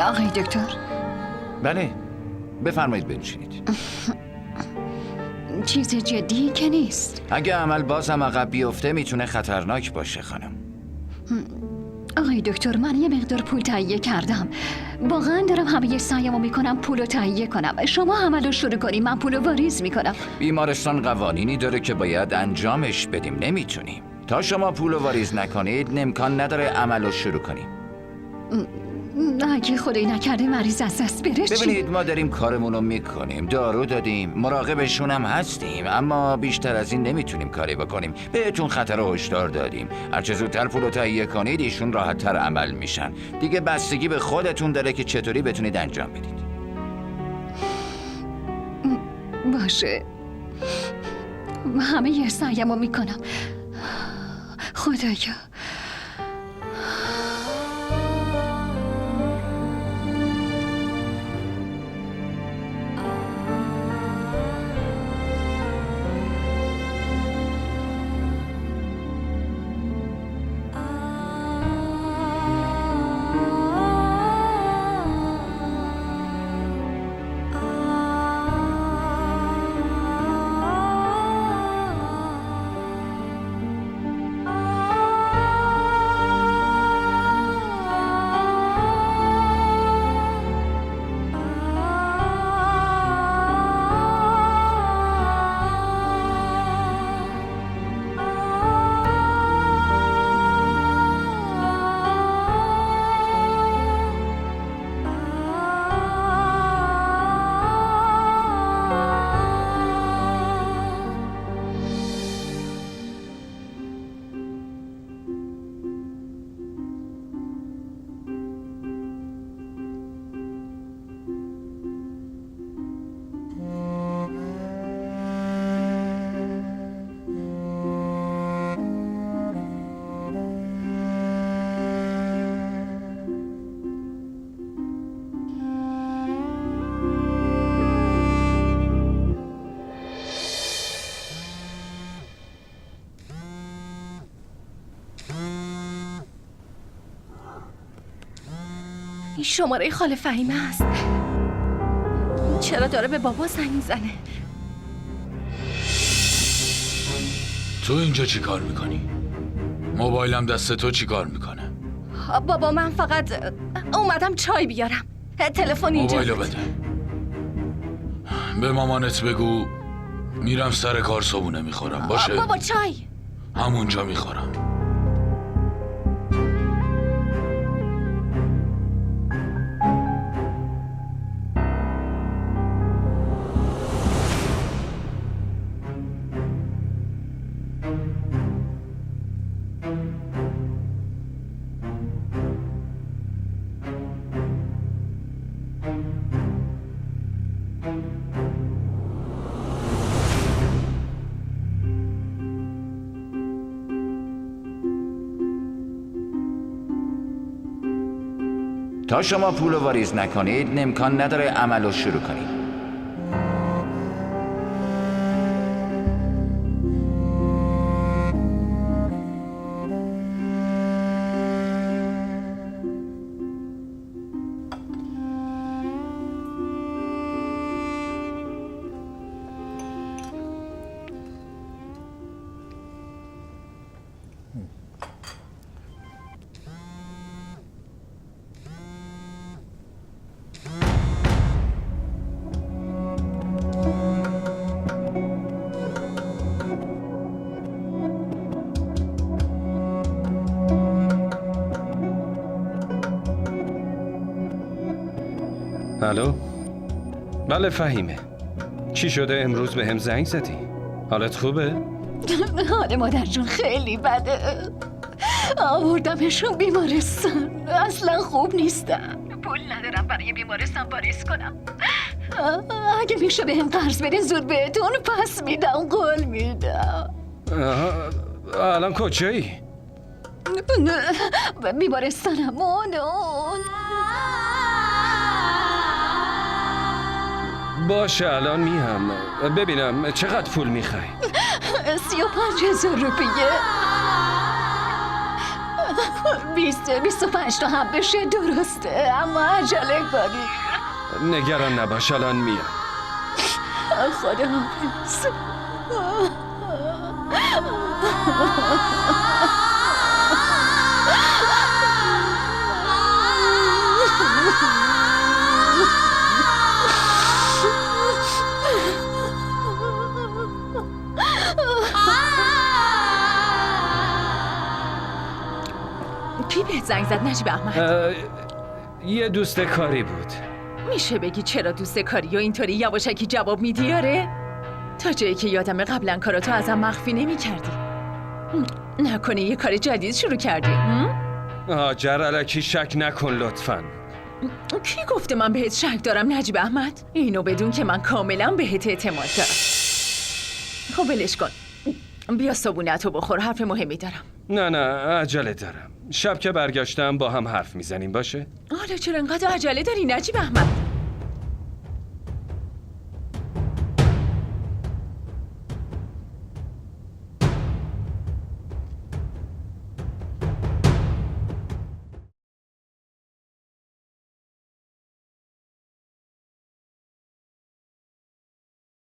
آقای دکتر. بله، بفرمایید بنشینید. چیز جدی که نیست. اگه عمل بازم عقب بیفته میتونه خطرناک باشه خانم. آقای دکتر، من یه مقدار پول تهیه کردم. واقعا دارم همه سعیمو میکنم پولو تهیه کنم. شما عملو شروع کنیم، من پولو واریز میکنم. بیمارستان قوانینی داره که باید انجامش بدیم، نمیتونیم. تا شما پولو واریز نکنید امکان نداره عملو شروع کنیم. اگه خدایی نکرده مریض از دست بره چی؟ ببینید ما داریم کارمونو میکنیم، دارو دادیم، مراقبشون هم هستیم، اما بیشتر از این نمیتونیم کاری بکنیم. بهتون خطر و هشدار دادیم. هرچه زودتر پولو تهیه کنید ایشون راحت‌تر عمل میشن. دیگه بستگی به خودتون داره که چطوری بتونید انجام بدید. باشه، همه سعیمو میکنم. خدایا. این شماره خاله فهیمه است. چرا داره به بابا زنگ میزنه؟ تو اینجا چی کار میکنی؟ موبایلم دست تو چی کار میکنه؟ بابا من فقط اومدم چای بیارم. تلفن اینجا. موبایلو بده. به مامانت بگو میرم سر کار، صبونه میخورم. باشه؟ بابا چای همونجا میخورم. تا شما پولو واریز نکنید امکان نداره عملو شروع کنید. الو؟ بله فهیمه. چی شده امروز به هم زنگ زدی؟ حالت خوبه؟ حال مادر جون خیلی بده. آوردمشون بیمارستان. اصلا خوب نیستم. پول ندارم برای بیمارستان واریز کنم. اگه میشه به هم قرض بدین زود بهتون پس میدم، قول میدم. الان کجایی؟ بیمارستانمون. باشه الان میام. ببینم چقدر پول میخوای؟ 35,000 روپیه. 25 تا هم بشه درسته، اما عجله کنی. نگران نباش الان میام. خداحافظ. کی بهت زنگ زد نجیب احمد؟ یه دوست کاری بود. میشه بگی چرا دوست کاری و اینطوری یواشکی جواب میدی آره؟ تا جایی که یادم قبلا کاراتو ازم مخفی نمی‌کردی. نکنه یه کار جدید شروع کردی؟ هاجر الکی شک نکن لطفاً. کی گفته من بهت شک دارم نجیب احمد؟ اینو بدون که من کاملا بهت اعتماد دارم. خب ولش کن. بیا صبونتو بخور، حرف مهمی دارم. نه عجله دارم. شب که برگشتم با هم حرف میزنیم باشه؟ حالا چرا انقدر عجله داری نجیب احمد؟